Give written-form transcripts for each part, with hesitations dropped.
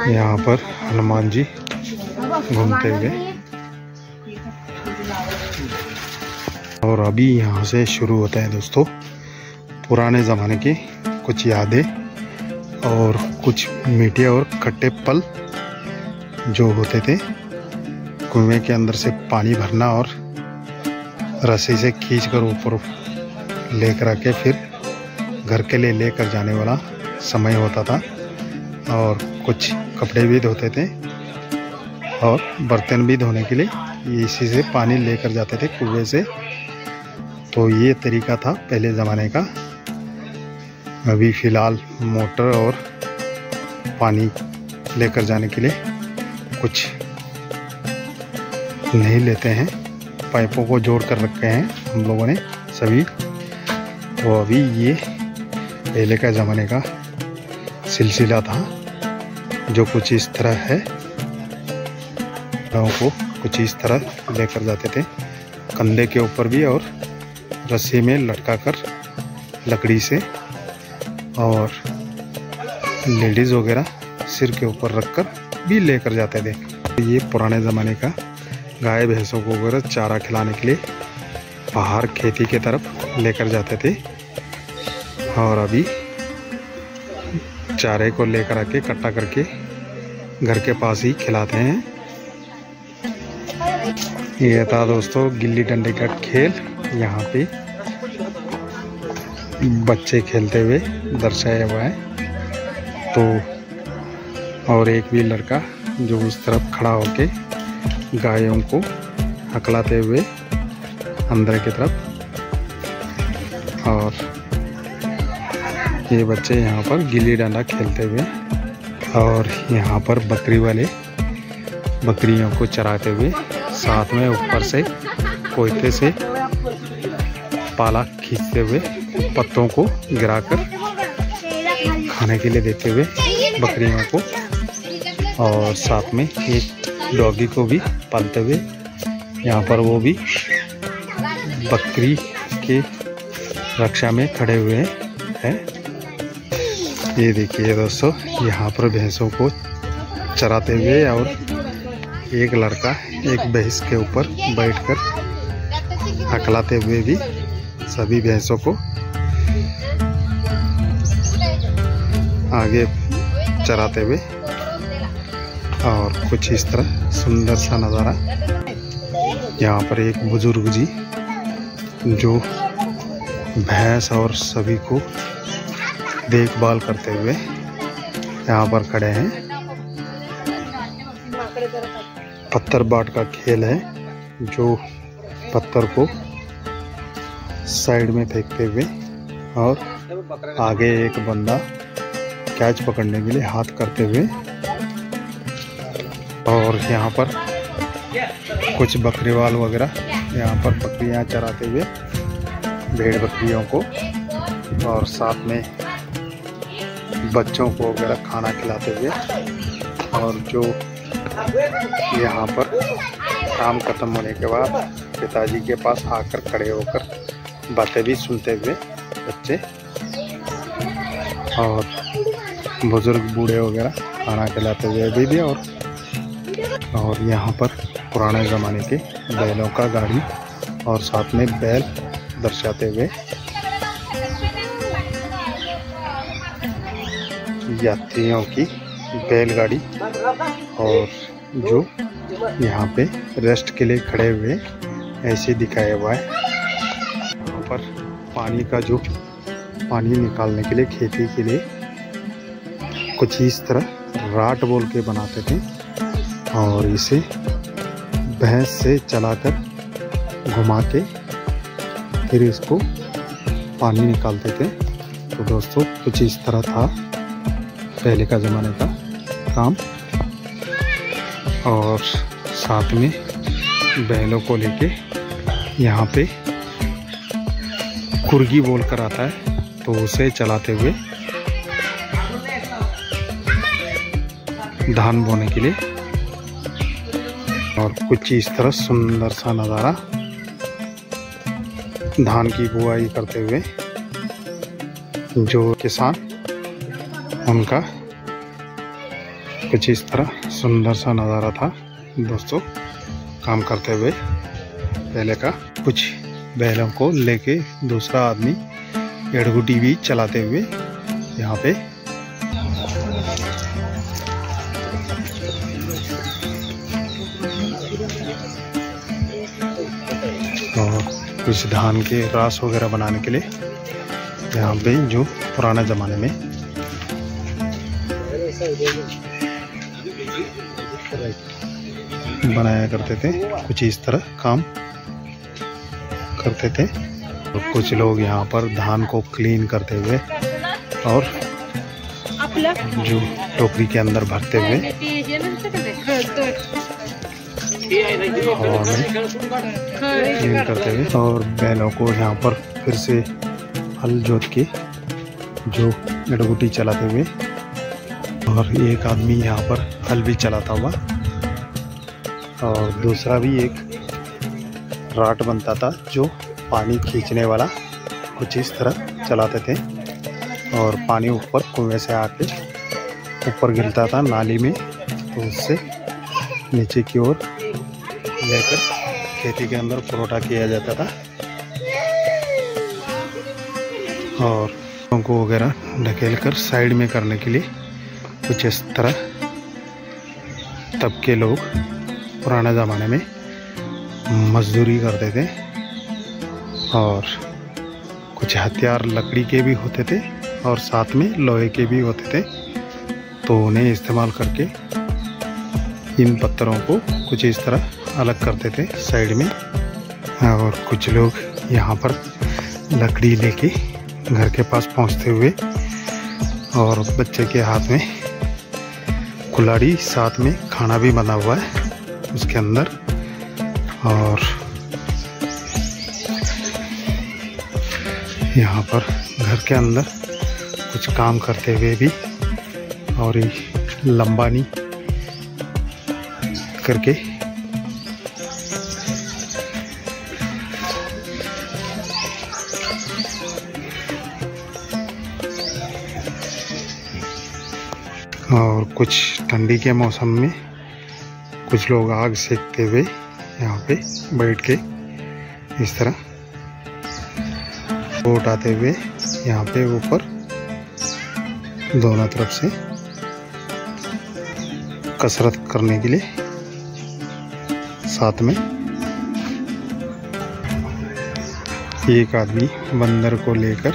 यहाँ पर हनुमान जी घूमते हुए। और अभी यहाँ से शुरू होता है दोस्तों पुराने ज़माने की कुछ यादें और कुछ मीठे और खट्टे पल जो होते थे। कुएं के अंदर से पानी भरना और रस्सी से खींचकर ऊपर लेकर आके फिर घर के लिए लेकर जाने वाला समय होता था। और कुछ कपड़े भी धोते थे और बर्तन भी धोने के लिए इसी से पानी लेकर जाते थे कुएं से। तो ये तरीका था पहले ज़माने का। अभी फ़िलहाल मोटर और पानी लेकर जाने के लिए कुछ नहीं लेते हैं, पाइपों को जोड़ कर रखे हैं हम लोगों ने सभी। तो अभी ये पहले का ज़माने का सिलसिला था जो कुछ इस तरह है। गाँव को कुछ इस तरह लेकर जाते थे कंधे के ऊपर भी और रस्सी में लटका कर लकड़ी से, और लेडीज़ वगैरह सिर के ऊपर रखकर भी लेकर जाते थे। ये पुराने ज़माने का गाय भैंसों को वगैरह चारा खिलाने के लिए बाहर खेती के तरफ लेकर जाते थे। और अभी चारे को लेकर आके इकट्ठा करके घर के पास ही खिलाते हैं। ये था दोस्तों गिल्ली डंडे का खेल। यहाँ पे बच्चे खेलते हुए दर्शाया हुआ है। तो और एक भी लड़का जो इस तरफ खड़ा होके गायों को हकलाते हुए अंदर की तरफ। और ये बच्चे यहाँ पर गिल्ली डंडा खेलते हुए, और यहाँ पर बकरी वाले बकरियों को चराते हुए साथ में ऊपर से कोयते से पाला खींचते हुए पत्तों को गिराकर खाने के लिए देते हुए बकरियों को, और साथ में एक डॉगी को भी पालते हुए यहाँ पर वो भी बकरी के रक्षा में खड़े हुए हैं। ये देखिए दोस्तों यहाँ पर भैंसों को चराते हुए, और एक लड़का एक भैंस के ऊपर बैठकर हकलाते हुए भी सभी भैंसों को आगे चराते हुए। और कुछ इस तरह सुंदर सा नज़ारा। यहाँ पर एक बुजुर्ग जी जो भैंस और सभी को देखभाल करते हुए यहाँ पर खड़े हैं। पत्थर बाट का खेल है जो पत्थर को साइड में फेंकते हुए, और आगे एक बंदा कैच पकड़ने के लिए हाथ करते हुए। और यहाँ पर कुछ बकरीवाल वगैरह यहाँ पर बकरियाँ चराते हुए भेड़ बकरियों को, और साथ में बच्चों को वगैरह खाना खिलाते हुए। और जो यहाँ पर काम खत्म होने के बाद पिताजी के पास आकर खड़े होकर बातें भी सुनते हुए बच्चे, और बुजुर्ग बूढ़े वगैरह खाना खिलाते हुए अभी भी। और यहाँ पर पुराने ज़माने के बैलों का गाड़ी और साथ में बैल दर्शाते हुए यात्रियों की बैलगाड़ी, और जो यहाँ पे रेस्ट के लिए खड़े हुए ऐसे दिखाया हुआ है। यहाँ पर पानी का जो पानी निकालने के लिए खेती के लिए कुछ इस तरह राट बोल के बनाते थे, और इसे भैंस से चलाकर घुमा के फिर इसको पानी निकालते थे। तो दोस्तों कुछ इस तरह था पहले का ज़माने का काम। और साथ में बैलों को लेके यहाँ पे कुर्गी बोल कर आता है, तो उसे चलाते हुए धान बोने के लिए। और कुछ इस तरह सुंदर सा नज़ारा धान की बुआई करते हुए जो किसान उनका कुछ इस तरह सुंदर सा नज़ारा था दोस्तों काम करते हुए पहले का। कुछ बैलों को लेके दूसरा आदमी एड़गुटी भी चलाते हुए यहाँ पे और कुछ धान के रास वगैरह बनाने के लिए यहाँ पे जो पुराने ज़माने में बनाया करते थे, कुछ इस तरह काम करते थे। और कुछ लोग यहाँ पर धान को क्लीन करते हुए और जो टोकरी के अंदर भरते हुए और क्लीन करते हुए और बैलों को यहाँ पर फिर से हल जोत के जो एड़गुटी चलाते हुए और एक आदमी यहाँ पर हल भी चलाता हुआ और दूसरा भी एक राट बनता था जो पानी खींचने वाला, कुछ इस तरह चलाते थे और पानी ऊपर कुएं से आके ऊपर गिरता था नाली में, तो उससे नीचे की ओर लेकर खेती के अंदर पुरोठा किया जाता था। और उनको वगैरह ढकेल कर साइड में करने के लिए कुछ इस तरह तब के लोग पुराने ज़माने में मजदूरी करते थे और कुछ हथियार लकड़ी के भी होते थे और साथ में लोहे के भी होते थे, तो उन्हें इस्तेमाल करके इन पत्थरों को कुछ इस तरह अलग करते थे साइड में। और कुछ लोग यहाँ पर लकड़ी लेके घर के पास पहुँचते हुए और बच्चे के हाथ में कुल्हाड़ी, साथ में खाना भी बना हुआ है उसके अंदर। और यहाँ पर घर के अंदर कुछ काम करते हुए भी और लंबानी करके और कुछ ठंडी के मौसम में कुछ लोग आग सेकते हुए यहाँ पे बैठ के इस तरह वो उठाते हुए यहाँ पे ऊपर दोनों तरफ से कसरत करने के लिए, साथ में एक आदमी बंदर को लेकर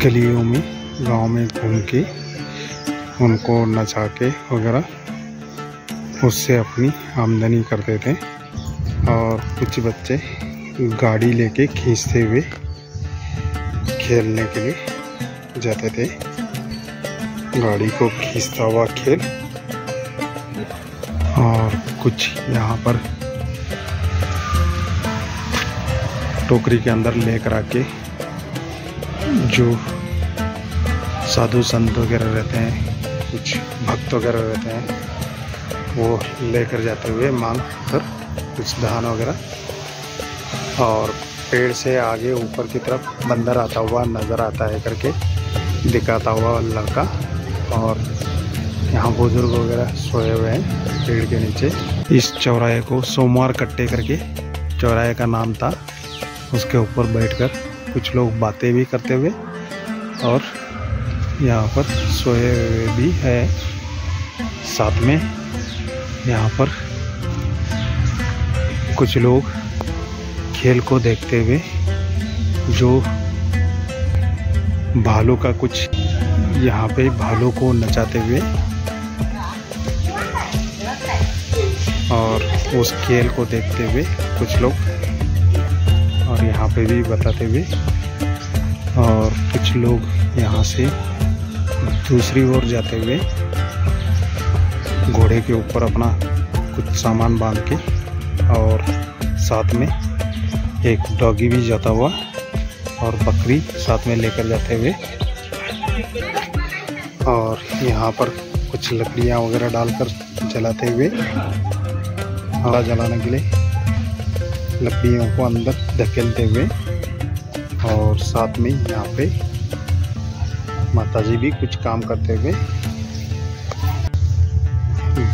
गलियों में गांव में घूम के उनको नचा के वगैरह उससे अपनी आमदनी करते थे। और कुछ बच्चे गाड़ी लेके खींचते हुए खेलने के लिए जाते थे, गाड़ी को खींचता हुआ खेल। और कुछ यहाँ पर टोकरी के अंदर लेकर आके जो साधु संत वगैरह रहते हैं, कुछ भक्त वगैरह रहते हैं, वो लेकर जाते हुए मांग कर कुछ धान वगैरह। और पेड़ से आगे ऊपर की तरफ बंदर आता हुआ नज़र आता है करके दिखाता हुआ लड़का। और यहाँ बुजुर्ग वगैरह सोए हुए हैं पेड़ के नीचे। इस चौराहे को सोमवार कट्टे करके चौराहे का नाम था, उसके ऊपर बैठकर कुछ लोग बातें भी करते हुए और यहाँ पर सोए हुए भी है। साथ में यहाँ पर कुछ लोग खेल को देखते हुए जो भालू का कुछ यहाँ पे भालू को नचाते हुए और उस खेल को देखते हुए कुछ लोग, और यहाँ पे भी बताते हुए। और कुछ लोग यहाँ से दूसरी ओर जाते हुए घोड़े के ऊपर अपना कुछ सामान बांध के, और साथ में एक डॉगी भी जाता हुआ और बकरी साथ में लेकर जाते हुए। और यहाँ पर कुछ लकड़ियाँ वगैरह डालकर जलाते हुए, हवा जलाने के लिए लकड़ियों को अंदर धकेलते हुए। और साथ में यहाँ पे माताजी भी कुछ काम करते हुए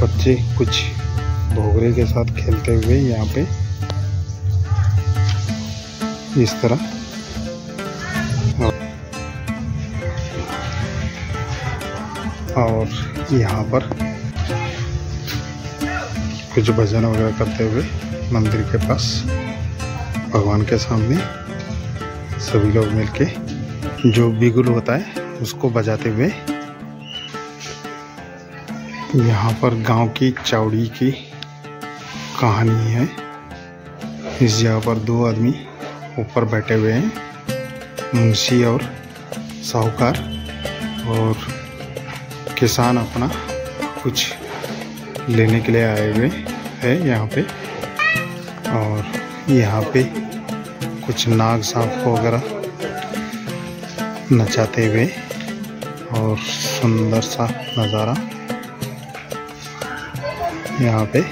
बच्चे कुछ भोगरे के साथ खेलते हुए यहाँ पे इस तरह, और यहाँ पर कुछ भजन वगैरह करते हुए मंदिर के पास भगवान के सामने सभी लोग मिलके जो बिगुल होता है उसको बजाते हुए। यहाँ पर गांव की चावड़ी की कहानी है। इस जगह पर दो आदमी ऊपर बैठे हुए हैं, मुंशी और साहूकार, और किसान अपना कुछ लेने के लिए आए हुए हैं यहाँ पे। और यहाँ पे कुछ नाग सांप वगैरह नचाते हुए, और सुंदर सा नज़ारा यहाँ पे।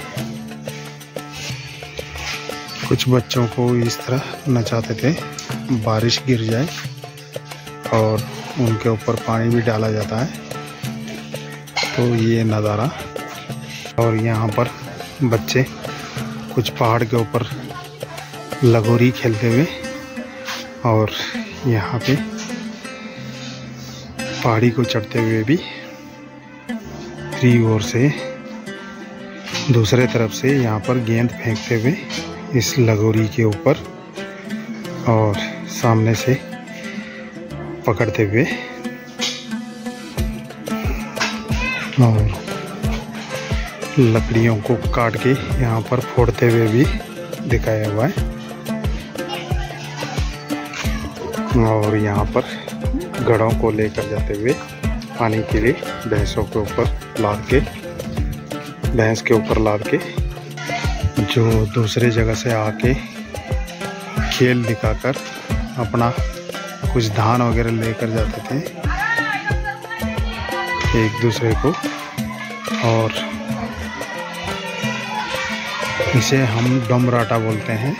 कुछ बच्चों को इस तरह नचाते थे बारिश गिर जाए, और उनके ऊपर पानी भी डाला जाता है, तो ये नज़ारा। और यहाँ पर बच्चे कुछ पहाड़ के ऊपर लगोरी खेलते हुए, और यहाँ पे पहाड़ी को चढ़ते हुए भी दूसरी ओर से, दूसरे तरफ से यहाँ पर गेंद फेंकते हुए इस लगोरी के ऊपर, और सामने से पकड़ते हुए, और लकड़ियों को काट के यहाँ पर फोड़ते हुए भी दिखाया हुआ है। और यहाँ पर घड़ों को लेकर जाते हुए पानी के लिए भैंसों के ऊपर लाद के, भैंस के ऊपर लाद के, जो दूसरे जगह से आके खेल दिखाकर अपना कुछ धान वगैरह लेकर जाते थे एक दूसरे को। और इसे हम डमराटा बोलते हैं।